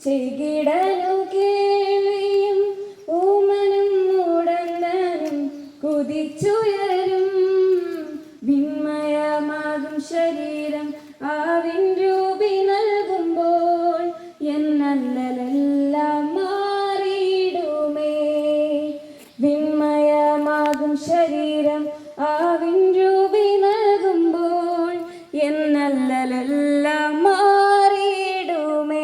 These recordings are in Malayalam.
ചെകിടനു കേൾവിയും ഊമനും മുടന്തനും കുതിച്ചുയരും. വിന്മയമാകും ശരീരം ആവിൻ രൂപി നൽകുമ്പോൾ എന്നല്ലെല്ലാം മാറിയിടുമേ. വിന്മയമാകും ശരീരം ആവിൻ രൂപി നൽകുമ്പോൾ എന്നല്ലെല്ലാം മാറിയിടുമേ.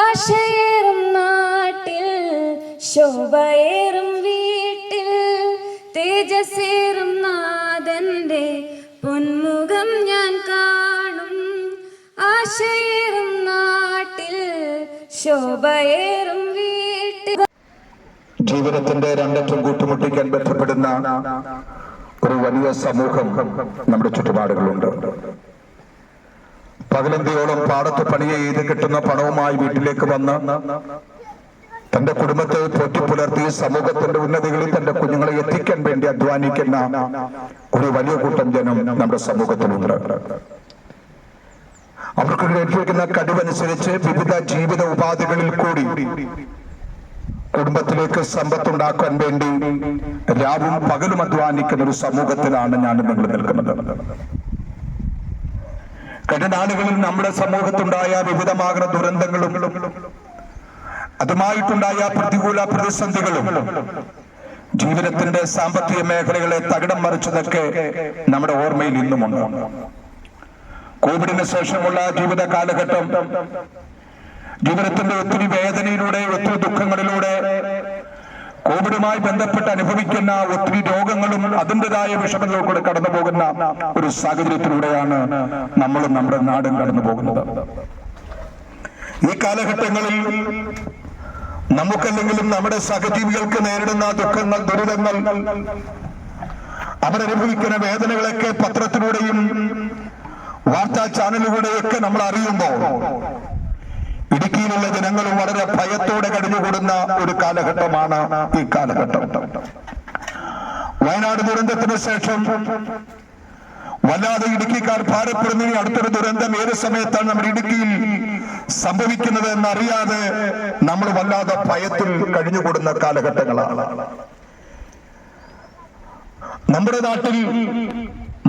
ആശയേറും നാട്ടിൽ ശോഭയേറും വീട്ടിൽ തേജസ്സേറും നാഥന്റെ പൊന്മുഖം ഞാൻ കാണും. ആശയേറും നാട്ടിൽ ശോഭയേറും വീട്ടിൽ. ജീവിതത്തിന്റെ രണ്ടറ്റം കൂട്ടുമുട്ടിക്കാൻ ബന്ധപ്പെടുന്ന ഒരു വലിയ സമൂഹം നമ്മുടെ ചുറ്റുപാടുകളുണ്ട്. പകലന്തിയോളം പാടത്ത് പണിയെ ചെയ്ത് കിട്ടുന്ന പണവുമായി വീട്ടിലേക്ക് വന്ന് തന്റെ കുടുംബത്തെ പോറ്റിപ്പുലർത്തി സമൂഹത്തിന്റെ ഉന്നതികളിൽ തന്റെ കുഞ്ഞുങ്ങളെ എത്തിക്കാൻ വേണ്ടി അധ്വാനിക്കുന്ന ഒരു വലിയ കൂട്ടം ജനം നമ്മുടെ സമൂഹത്തിലുണ്ട്. അവർക്ക് ഏൽപ്പിക്കുന്ന കഴിവനുസരിച്ച് വിവിധ ജീവിത ഉപാധികളിൽ കൂടി കുടുംബത്തിലേക്ക് സമ്പത്തുണ്ടാക്കാൻ വേണ്ടി രാവും പകലും അധ്വാനിക്കുന്ന ഒരു സമൂഹത്തിലാണ് ഞാൻ നിങ്ങൾ നിൽക്കുന്നത്. കഴിഞ്ഞ നാളുകളിൽ നമ്മുടെ സമൂഹത്തുണ്ടായ വിവിധമാകുന്ന ദുരന്തങ്ങളും അതുമായിട്ടുണ്ടായ പ്രതികൂല പ്രതിസന്ധികളും ജീവിതത്തിന്റെ സാമ്പത്തിക മേഖലകളെ തകിടം മറിച്ചതൊക്കെ നമ്മുടെ ഓർമ്മയിൽ ഇന്നുമുണ്ട്. കോവിഡിന് ശേഷമുള്ള ജീവിത കാലഘട്ടം ജീവിതത്തിന്റെ ഒത്തിരി വേദനയിലൂടെ ഒത്തിരി ദുഃഖങ്ങളിലൂടെ കോവിഡുമായി ബന്ധപ്പെട്ട് അനുഭവിക്കുന്ന ഒത്തിരി രോഗങ്ങളും അതിൻ്റെതായ വിഷമങ്ങളിലൂടെ കടന്നു പോകുന്ന ഒരു സാഹചര്യത്തിലൂടെയാണ് നമ്മളും നമ്മുടെ നാടും കടന്നു പോകുന്നത്. ഈ കാലഘട്ടങ്ങളിൽ നമുക്കല്ലെങ്കിലും നമ്മുടെ സഹജീവികൾക്ക് നേരിടുന്ന ദുഃഖങ്ങൾ, ദുരിതങ്ങൾ, അവരനുഭവിക്കുന്ന വേദനകളൊക്കെ പത്രത്തിലൂടെയും വാർത്താ ചാനലുകളുടെയൊക്കെ നമ്മൾ അറിയുമ്പോൾ ഇടുക്കിയിലുള്ള ജനങ്ങളും വളരെ ഭയത്തോടെ കഴിഞ്ഞുകൂടുന്ന ഒരു കാലഘട്ടമാണ് ഈ കാലഘട്ടം. വയനാട് ദുരന്തത്തിന് ശേഷം വല്ലാതെ ഇടുക്കിക്കാർ ഭാരപ്പെടുന്ന അടുത്തൊരു ദുരന്തം ഏത് സമയത്താണ് നമ്മുടെ ഇടുക്കിയിൽ സംഭവിക്കുന്നത് എന്നറിയാതെ നമ്മൾ വല്ലാതെ ഭയത്തിൽ കഴിഞ്ഞുകൂടുന്ന കാലഘട്ടങ്ങളാണ്. നമ്മുടെ നാട്ടിൽ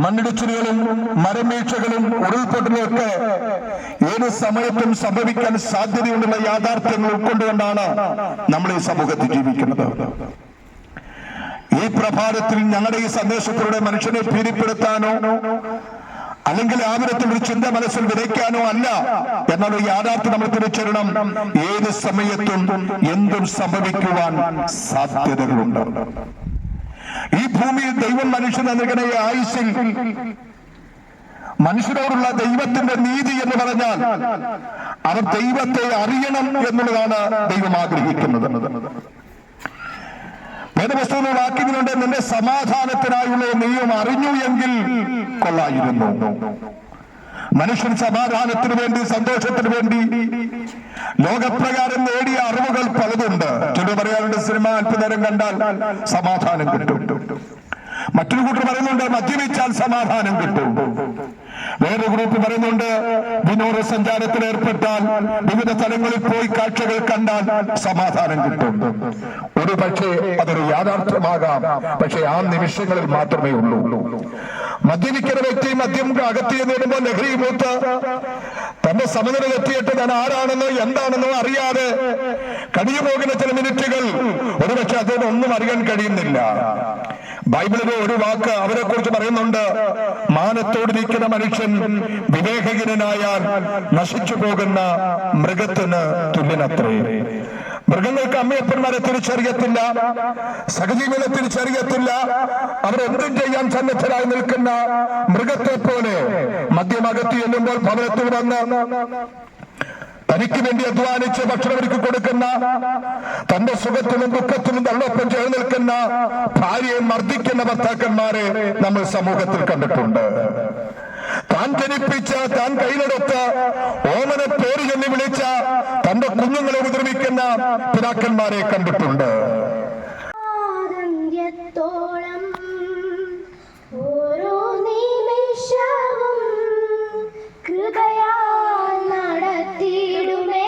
മണ്ണിടിച്ചിലുകളും മരമീഴ്ചകളും ഉരുൾപൊട്ടലും ഒക്കെ ഏത് സമയത്തും സംഭവിക്കാൻ സാധ്യതയുള്ള യാഥാർത്ഥ്യങ്ങൾ ഉൾക്കൊണ്ടുകൊണ്ടാണ് നമ്മൾ ഈ സമൂഹത്തിൽ ജീവിക്കുന്നത്. ഈ പ്രഭാതത്തിൽ ഞങ്ങളുടെ ഈ സന്ദേശത്തിലൂടെ മനുഷ്യനെ ഭീതിപ്പെടുത്താനോ അല്ലെങ്കിൽ ആവിധത്തിൽ ഒരു ചിന്ത മനസ്സിൽ വിതയ്ക്കാനോ അല്ല എന്നുള്ള യാഥാർത്ഥ്യം നമ്മൾ തിരിച്ചറിയണം. ഏത് സമയത്തും എന്തും സംഭവിക്കുവാൻ സാധ്യതകളുണ്ട്. ഈ ഭൂമിയിൽ ദൈവം മനുഷ്യനെ നൽകുന്ന ഈ ആയുസ്സിൽ മനുഷ്യരോടുള്ള ദൈവത്തിന്റെ നീതി എന്ന് പറഞ്ഞാൽ അവർ ദൈവത്തെ അറിയണം എന്നുള്ളതാണ് ദൈവം ആഗ്രഹിക്കുന്നത്. വേദപുസ്തകത്തിലെ വാക്യങ്ങളുണ്ട്, നിന്റെ സമാധാനത്തിനായുള്ള നീയും അറിഞ്ഞു എങ്കിൽ കൊള്ളായിരുന്നു. മനുഷ്യൻ സമാധാനത്തിന് വേണ്ടി, സന്തോഷത്തിന് വേണ്ടി ലോകപ്രകാരം നേടിയ അറിവുകൾ പലതുണ്ട്. ചില പറയാറുണ്ട് സിനിമ അല്പനേരം കണ്ടാൽ സമാധാനം കിട്ടും. മറ്റൊരു കൂട്ടർ പറയുന്നുണ്ട് മദ്യപിച്ചാൽ സമാധാനം കിട്ടും. വേറൊരു ഗ്രൂപ്പ് പറയുന്നുണ്ട് വിനോദസഞ്ചാരത്തിൽ ഏർപ്പെട്ടാൽ വിവിധ സ്ഥലങ്ങളിൽ പോയി കാഴ്ചകൾ കണ്ടാൽ സമാധാനം കിട്ടും. ഒരു പക്ഷേ അതൊരു യാഥാർത്ഥ്യമാകാം, പക്ഷെ ആ നിമിഷങ്ങളിൽ മാത്രമേ ഉള്ളൂ. മദ്യപിക്കുന്ന വ്യക്തി മദ്യം അകത്തി നേടുമ്പോൾ ലഹരി മൂത്ത് തന്റെ സമനില എത്തിയിട്ട് താൻ ആരാണെന്നോ എന്താണെന്നോ അറിയാതെ കഴിഞ്ഞു പോകുന്ന ചില മിനിറ്റുകൾ ഒരുപക്ഷെ അതിനൊന്നും അറിയാൻ കഴിയുന്നില്ല. ബൈബിളിലെ ഒരു വാക്ക് അവരെ കുറിച്ച് പറയുന്നുണ്ട്, മാനത്തോട് നിൽക്കുന്ന മനുഷ്യൻ വിവേകഹീനനായാൽ നശിച്ചു പോകുന്ന മൃഗത്തിന് തുല്യനത്രേ. മൃഗങ്ങൾക്ക് അമ്മയപ്പന്മാരെ തിരിച്ചറിയത്തില്ല, സഹജീവികളെ തിരിച്ചറിയത്തില്ല. അവരെന്തും ചെയ്യാൻ സന്നദ്ധരായി നിൽക്കുന്ന മൃഗത്തെ പോലെ മദ്യമകത്തി എല്ലുമ്പോൾ ഭവനത്തിൽ വന്ന് തനിക്ക് വേണ്ടി അധ്വാനിച്ച് ഭക്ഷണം ഒരുക്കി കൊടുക്കുന്ന, തന്റെ സുഖത്തിലും ദുഃഖത്തിലും തള്ളൊപ്പം ചേർന്ന് നിൽക്കുന്ന ഭാര്യയെ മർദ്ദിക്കുന്ന ഭർത്താക്കന്മാരെ നമ്മൾ സമൂഹത്തിൽ കണ്ടിട്ടുണ്ട്. താൻ ജനിപ്പിച്ച, താൻ കയ്യിലെടുത്ത് ഓമന പേര് ചൊല്ലി വിളിച്ച തന്റെ കുഞ്ഞുങ്ങളെ ഉപദ്രവിക്കുന്ന പിതാക്കന്മാരെ കണ്ടിട്ടുണ്ട്. ഓരോ നിമിഷവും കൃപയാൽ നടത്തിയിടുമേ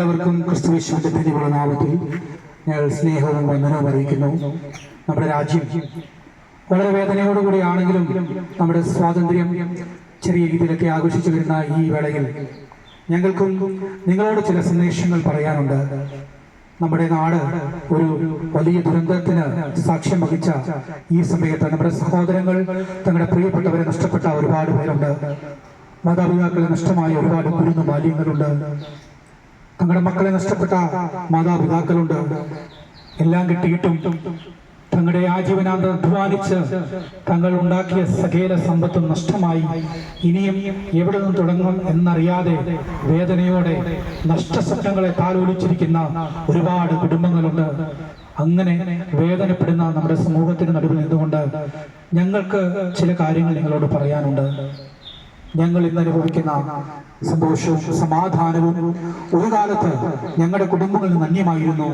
എല്ലാവർക്കും ക്രിസ്തുയേശുവിന്റെ ധന്യമുള്ള നാമത്തിൽ ഞങ്ങൾ സ്നേഹവും വന്ദനവും അറിയിക്കുന്നു. നമ്മുടെ രാജ്യം വളരെ വേദനയോടുകൂടിയാണെങ്കിലും നമ്മുടെ സ്വാതന്ത്ര്യം ചെറിയ രീതിയിലൊക്കെ ആഘോഷിച്ചു വരുന്ന ഈ വേളയിൽ ഞങ്ങൾക്കും നിങ്ങളോട് ചില സന്ദേശങ്ങൾ പറയാനുണ്ട്. നമ്മുടെ നാട് ഒരു വലിയ ദുരന്തത്തിന് സാക്ഷ്യം വഹിച്ച ഈ സമയത്ത് നമ്മുടെ സഹോദരങ്ങൾ തങ്ങളുടെ പ്രിയപ്പെട്ടവരെ നഷ്ടപ്പെട്ട ഒരുപാട് പേരുണ്ട്. മാതാപിതാക്കളെ നഷ്ടമായ ഒരുപാട് കുരുന്നു ബാല്യങ്ങളുണ്ട്. തങ്ങളുടെ മക്കളെ നഷ്ടപ്പെട്ട മാതാപിതാക്കളുണ്ട്. എല്ലാം കിട്ടിയിട്ടും തങ്ങളുടെ ആജീവനാന്തം അധ്വാനിച്ച് തങ്ങൾ ഉണ്ടാക്കിയ സകല സമ്പത്തും നഷ്ടമായി ഇനിയും എവിടെ നിന്ന് തുടങ്ങും എന്നറിയാതെ വേദനയോടെ നഷ്ടസ്വപ്നങ്ങളെ താലോലിച്ചിരിക്കുന്ന ഒരുപാട് കുടുംബങ്ങളുണ്ട്. അങ്ങനെ വേദനപ്പെടുന്ന നമ്മുടെ സമൂഹത്തിന് നടുവിൽ നിന്നുകൊണ്ട് ഞങ്ങൾക്ക് ചില കാര്യങ്ങൾ നിങ്ങളോട് പറയാനുണ്ട്. ഞങ്ങൾ ഇന്ന് അനുഭവിക്കുന്ന സന്തോഷവും സമാധാനവും ഒരു കാലത്ത് ഞങ്ങളുടെ കുടുംബങ്ങളിൽ നിന്ന് അന്യമായിരുന്നു.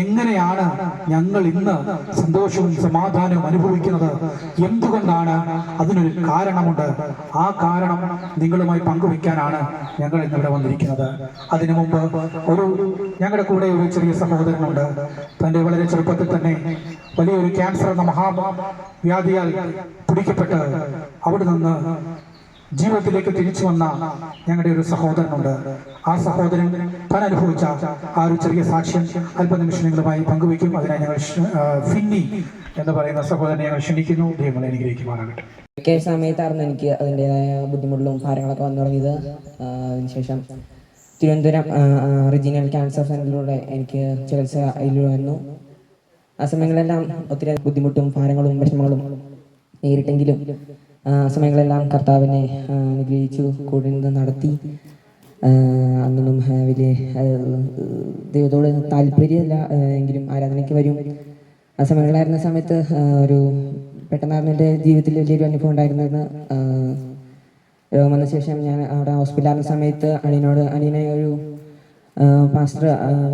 എങ്ങനെയാണ് ഞങ്ങൾ ഇന്ന് സന്തോഷവും സമാധാനവും അനുഭവിക്കുന്നത്? എന്തുകൊണ്ടാണ്? അതിനൊരു കാരണമുണ്ട്. ആ കാരണം നിങ്ങളുമായി പങ്കുവയ്ക്കാനാണ് ഞങ്ങൾ ഇന്നിവിടെ വന്നിരിക്കുന്നത്. അതിനു മുമ്പ് ഞങ്ങളുടെ കൂടെ ഒരു ചെറിയ സഹോദരനുണ്ട്. തൻ്റെ വളരെ ചെറുപ്പത്തിൽ തന്നെ വലിയൊരു ക്യാൻസർ എന്ന മഹാവ്യാധിയാൽ പിടിക്കപ്പെട്ട് അവിടെ നിന്ന് ജീവിതത്തിലേക്ക് തിരിച്ചു വന്ന ഞങ്ങളുടെ ഒരു സഹോദരനുണ്ട്. ആ സഹോദരൻ താൻ അനുഭവിച്ച ആ ഒരു ചെറിയ സാക്ഷ്യം അല്പനിമിഷങ്ങളുമായി പങ്കുവയ്ക്കും. അതിനായി ഞങ്ങൾ ഫിന്നി എന്ന് പറയുന്ന സഹോദരനെ ഞങ്ങൾ ക്ഷണിക്കുന്നു. ദൈവങ്ങളെ അനുഗ്രഹിക്കുമാറാകട്ടെ. ഒക്കെ സമയത്തായിരുന്നു എനിക്ക് അതിൻ്റെതായ ബുദ്ധിമുട്ടും കാര്യങ്ങളൊക്കെ വന്നു തുടങ്ങിയത്. അതിനുശേഷം തിരുവനന്തപുരം റീജിയണൽ ക്യാൻസർ സെൻ്ററിലൂടെ എനിക്ക് ചികിത്സ വന്നു. ആ സമയങ്ങളെല്ലാം ഒത്തിരി ബുദ്ധിമുട്ടും ഭാരങ്ങളും വിഷമങ്ങളും നേരിട്ടെങ്കിലും സമയങ്ങളെല്ലാം കർത്താവിനെ അനുഗ്രഹിച്ചു, കൂടെ നിന്ന് നടത്തി. അന്നൊന്നും വലിയ ദൈവത്തോട് താല്പര്യമല്ല എങ്കിലും ആരാധനയ്ക്ക് വരും. ആ സമയങ്ങളായിരുന്ന സമയത്ത് ഒരു പെട്ടെന്നായിരുന്നു എൻ്റെ ജീവിതത്തിൽ വലിയൊരു അനുഭവം ഉണ്ടായിരുന്നത്. രോഗം വന്ന ശേഷം ഞാൻ അവിടെ ഹോസ്പിറ്റലായിരുന്ന സമയത്ത് അനിയനെ ഒരു പാസ്റ്റർ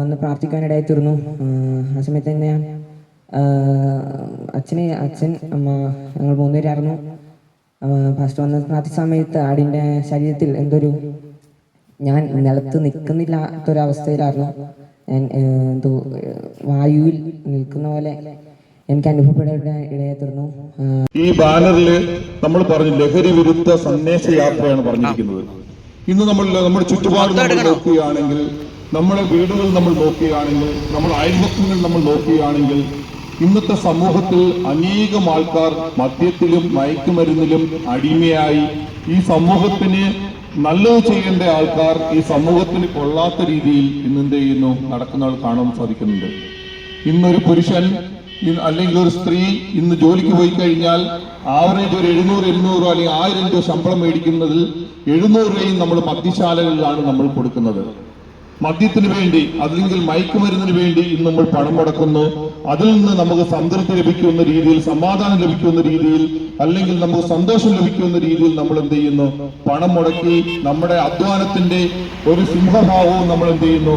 വന്ന് പ്രാർത്ഥിക്കാനിടയായി തീർന്നു. ആ സമയത്ത് തന്നെ അച്ഛൻ അമ്മ ഞങ്ങൾ 3 പേരായിരുന്നു. ഫസ്റ്റ് വന്ന പ്രാർത്ഥിച്ച സമയത്ത് ആടിൻ്റെ ശരീരത്തിൽ ഞാൻ നിലത്ത് നിൽക്കുന്നില്ലാത്തൊരവസ്ഥയിലായിരുന്നു. ഞാൻ വായുവിൽ നിൽക്കുന്ന പോലെ എനിക്ക് അനുഭവപ്പെടാൻ ഇടയായി തീർന്നു. ഈ ബാനറിൽ നമ്മൾ പറഞ്ഞു ലഹരി വിരുദ്ധ സന്ദേശ യാത്രയാണ് പറഞ്ഞിരിക്കുന്നത്. ഇന്ന് നമ്മുടെ ചുറ്റുപാട് നമ്മൾ നോക്കുകയാണെങ്കിൽ, നമ്മുടെ വീടുകൾ നമ്മൾ നോക്കുകയാണെങ്കിൽ, നമ്മുടെ അയൽപക്കങ്ങൾ നമ്മൾ നോക്കുകയാണെങ്കിൽ, ഇന്നത്തെ സമൂഹത്തിൽ അനേകം ആൾക്കാർ മദ്യത്തിലും മയക്കുമരുന്നിലും അടിമയായി ഈ സമൂഹത്തിന് നല്ലത് ചെയ്യേണ്ട ആൾക്കാർ ഈ സമൂഹത്തിന് കൊള്ളാത്ത രീതിയിൽ ഇന്നെന്ത് ചെയ്യുന്നു നടക്കുന്നവർ കാണാൻ സാധിക്കുന്നുണ്ട്. ഇന്നൊരു പുരുഷൻ അല്ലെങ്കിൽ ഒരു സ്ത്രീ ഇന്ന് ജോലിക്ക് പോയി കഴിഞ്ഞാൽ ആവറേജ് ഒരു 700 അല്ലെങ്കിൽ 1000 രൂപ ശമ്പളം മേടിക്കുന്നതിൽ 700 രൂപയും നമ്മൾ മദ്യശാലകളിലാണ് നമ്മൾ കൊടുക്കുന്നത്. മദ്യത്തിന് വേണ്ടി അല്ലെങ്കിൽ മയക്കുമരുന്നിന് വേണ്ടി ഇന്ന് നമ്മൾ പണം മുടക്കുന്നു. അതിൽ നിന്ന് നമുക്ക് സംതൃപ്തി ലഭിക്കുന്ന രീതിയിൽ, സമാധാനം ലഭിക്കുന്ന രീതിയിൽ, അല്ലെങ്കിൽ നമുക്ക് സന്തോഷം ലഭിക്കുന്ന രീതിയിൽ നമ്മൾ എന്ത് ചെയ്യുന്നു? പണം മുടക്കി നമ്മുടെ അധ്വാനത്തിന്റെ ഒരു സിംഹഭാവവും നമ്മൾ എന്ത് ചെയ്യുന്നു?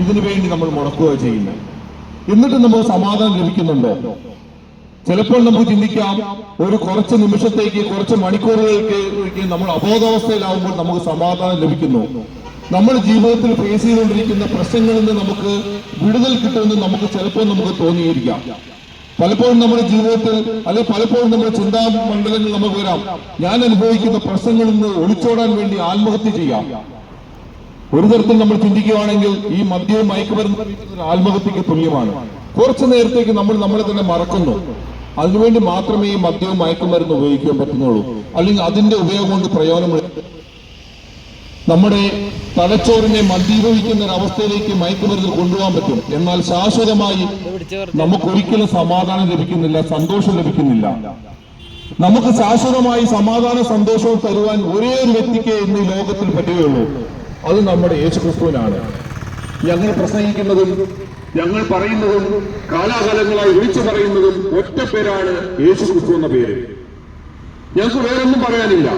ഇതിനു വേണ്ടി നമ്മൾ മുടക്കുക ചെയ്യുന്നു. എന്നിട്ട് നമുക്ക് സമാധാനം ലഭിക്കുന്നുണ്ടോ? ചിലപ്പോൾ നമുക്ക് ചിന്തിക്കാം, ഒരു കുറച്ച് നിമിഷത്തേക്ക്, കുറച്ച് മണിക്കൂറുകൾക്ക് നമ്മൾ അബോധാവസ്ഥയിലാവുമ്പോൾ നമുക്ക് സമാധാനം ലഭിക്കുന്നു. നമ്മുടെ ജീവിതത്തിൽ ഫേസ് ചെയ്തുകൊണ്ടിരിക്കുന്ന പ്രശ്നങ്ങളിൽ നിന്ന് നമുക്ക് വിടുതൽ കിട്ടുമെന്ന് നമുക്ക് ചിലപ്പോൾ നമുക്ക് തോന്നിയിരിക്കാം. പലപ്പോഴും നമ്മുടെ ജീവിതത്തിൽ അല്ലെങ്കിൽ പലപ്പോഴും നമ്മുടെ ചിന്താമണ്ഡലങ്ങൾ നമുക്ക് വരാം, ഞാൻ അനുഭവിക്കുന്ന പ്രശ്നങ്ങളിൽ നിന്ന് ഒളിച്ചോടാൻ വേണ്ടി ആത്മഹത്യ ചെയ്യാം. ഒരു തരത്തിൽ നമ്മൾ ചിന്തിക്കുകയാണെങ്കിൽ ഈ മദ്യവും മയക്കുമരുന്നും ആത്മഹത്യക്ക് തുല്യമാണ്. കുറച്ചു നേരത്തേക്ക് നമ്മൾ നമ്മളെ തന്നെ മറക്കുന്നു. അതിനുവേണ്ടി മാത്രമേ ഈ മദ്യവും മയക്കുമരുന്ന് ഉപയോഗിക്കാൻ പറ്റുന്നുള്ളൂ. അല്ലെങ്കിൽ അതിന്റെ ഉപയോഗം കൊണ്ട് പ്രയോജനം നമ്മുടെ തലച്ചോറിനെ മന്ദീഭവിക്കുന്ന ഒരവസ്ഥയിലേക്ക് മയക്കുമരുന്ന് കൊണ്ടുപോകാൻ പറ്റും. എന്നാൽ ശാശ്വതമായി നമുക്കൊരിക്കലും സമാധാനം ലഭിക്കുന്നില്ല, സന്തോഷം ലഭിക്കുന്നില്ല. നമുക്ക് ശാശ്വതമായി സമാധാന സന്തോഷവും തരുവാൻ ഒരേ ഒരു വ്യക്തിക്ക് ഇന്ന് ഈ ലോകത്തിൽ പറ്റുകയുള്ളൂ. അത് നമ്മുടെ യേശുക്രിസ്തുവിനാണ്. ഞങ്ങൾ പ്രസംഗിക്കുന്നതും ഞങ്ങൾ പറയുന്നതും കാലാകാലങ്ങളായി വിളിച്ചു പറയുന്നതും ഒറ്റ പേരാണ് യേശുക്രിസ്തു എന്ന പേര്. ഞങ്ങൾക്ക് വേറൊന്നും പറയാനില്ല.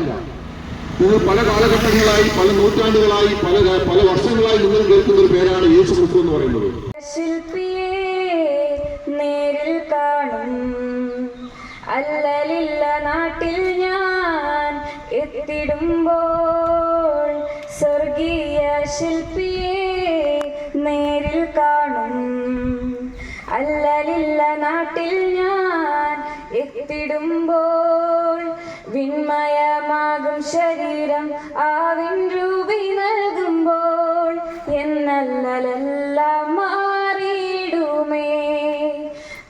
നിങ്ങൾ പല കാലഘട്ടങ്ങളായി, പല നൂറ്റാണ്ടുകളായി, പല വർഷങ്ങളായി നിങ്ങൾ കേൾക്കുന്ന ഒരു പേരാണ് യേശുക്രിസ്തു എന്ന് പറയുന്നത്. ശില്പിയെ നേരിൽ കാണും അല്ലലില്ല നാട്ടിൽ ഞാൻ എത്തിടുമ്പോൾ, സ്വർഗീയ ശില്പിയെ എന്നല്ലെല്ലാം മാറിയിടുമേ.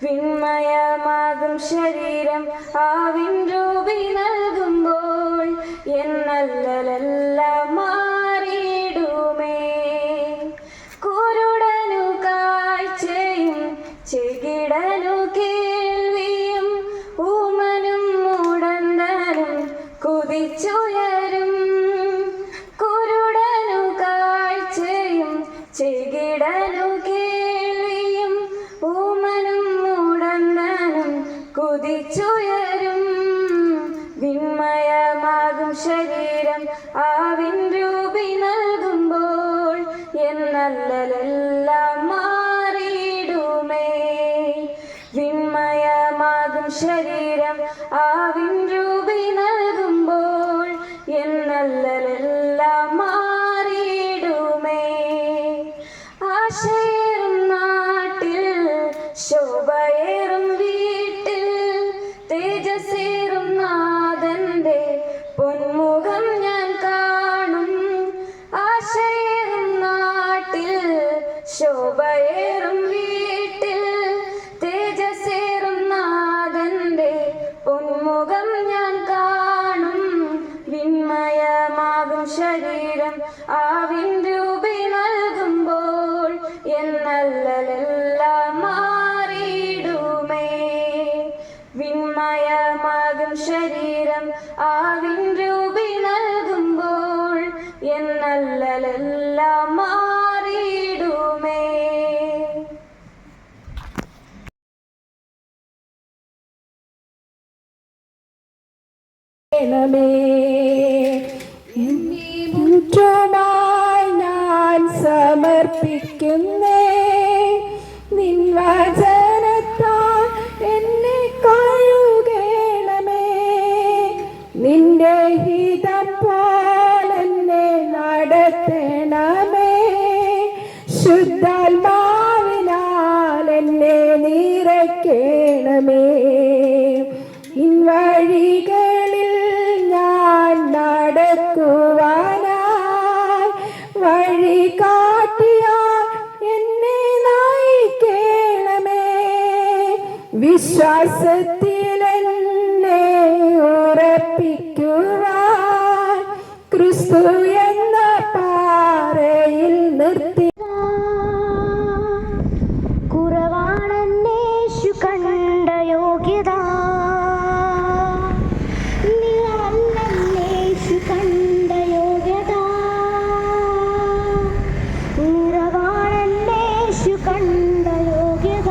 വിൺമയമാകും ശരീരം ആവിൻ രൂപി നൽകുമ്പോൾ എന്നല്ലെല്ലാം മാറിയിടുമേ. കുരുടനു കാഴ്ചയും ചെകിടനു കേൾവിയും ഊമനും മുടന്തനും കുതിച്ചുയരും. കുരുടനു കാഴ്ചയും ചെകിടനു കേൾവിയും ഊമനും മുടന്തനും കുതിച്ചുയരും. വിൺമയമാകും ശരീരം ആവിൻ രൂപി നൽകുമ്പോൾ എന്നല്ലെല്ലാം മാറിയിടുമേ. വിൺമയമാകും ശരീരം ആവിൻ രൂപി നൽകുമ്പോൾ എന്നല്ലെല്ലാം മാറിയിടുമേ. ആശയേറും നാട്ടിൽ ശോഭയേറും വീട്ടിൽ തേജസ്സേറും നാഥന്റെ പൊന്മുഖം ഞാൻ കാണും. ആശയേറും നാട്ടിൽ ശോഭയേറും വീട്ടിൽ തേജസ്സേറും നാഥന്റെ പൊന്മുഖം ഞാൻ കാണും. വിൺമയമാകും ശരീരം ആവിൻ രൂപി നൽകുമ്പോൾ എന്നല്ലെല്ലാം മാറിയിടുമേ. വിൺമയമാകും ശരീരം ആവിൻ രൂപി നൽകുമ്പോൾ എന്നല്ലെല്ലാം മാറിയിടുമേ. ുമായി ഞാൻ സമർപ്പിക്കുന്നേ നിൻ വചനത്താൽ എന്നെ കഴുകണമേ. നിന്റെ ഹിതം പോലെന്നെ നടത്തണമേ. ശുദ്ധാത്മാവിനാൽ എന്നെ നിറയ്ക്കണമേ. നിൻ വഴികളിൽ ഞാൻ നടക്കുവാനായി വഴി കാട്ടിയാൽ എന്നെ നയിക്കണമേ. വിശ്വാസത്തിൽ എന്നെ ഉറപ്പിക്കുവാൻ ക്രിസ്തു എന്ന പാറയിൽ നിർത്തി. കുറവാണെന്നേശു കണ്ട യോഗ്യത, നിറവല്ലെന്നേശു കണ്ട യോഗ്യത. നിറവാണെന്നേശു കണ്ട യോഗ്യത,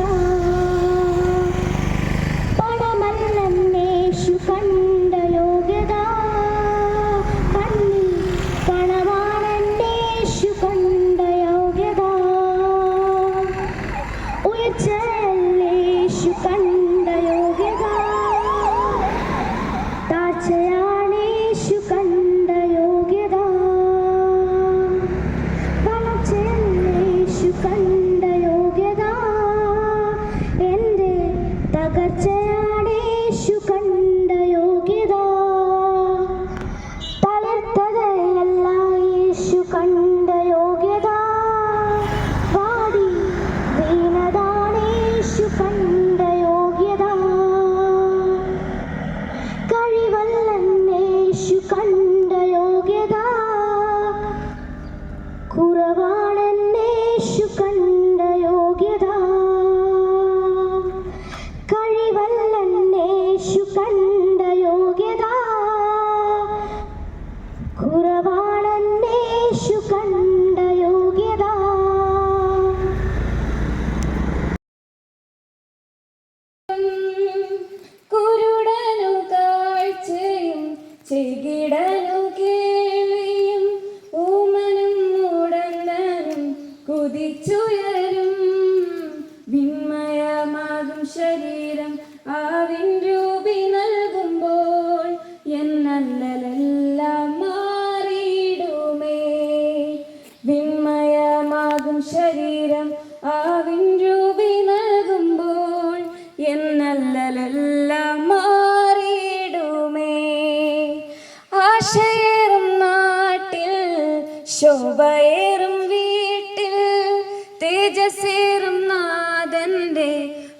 പണമല്ലെന്നേശു കണ്ട യോഗ്യത. കണ്ണിൽ പണമാണെന്നേശു കണ്ട യോഗ്യത. ഉയർച്ചയല്ലേശു കണ്ട യോഗ്യത, താഴ്ചയാണേശു കണ്ട യോഗ്യത. വളർച്ചയല്ലേശു കണ്ട യോഗ്യത, എൻ്റെ തകർച്ചയാണേശു കണ്ട യോഗ്യത. തളർത്തതയല്ല യേശു കണ്ട യോഗ്യത, വാടി വീണതാണേശു കണ്ട യോഗ്യത. കഴിവല്ലെന്നേശു കണ്ട യോഗ്യത, കുറവാണെന്നേശു കണ്ട യോഗ്യത. കഴിവല്ലെന്നേശു കണ്ട യോഗ്യത, കുറവാണെന്നേശു കണ്ട യോഗ്യത. കുരുടനു കാഴ്ചയും ചെകിടനു കേൾവിയും ഊമനും മുടന്തനും കുതിച്ചുയരും. വിൺമയമാകും ശരീരം ആവിൻ രൂപി നൽകുമ്പോൾ എന്നല്ലെല്ലാം മാറിയിടുമേ. വിൺമയമാകും ശരീരം ആവിൻ രൂപി നൽകുമ്പോൾ എന്നല്ലെല്ലാം മാറിയിടുമേ. ആശയേറും നാട്ടിൽ ശോഭയേറും വീട്ടിൽ തേജസ്സേറും നാഥന്റെ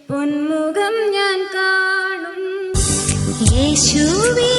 പൊന്മുഖം ഞാൻ കാണും. യേശുവേ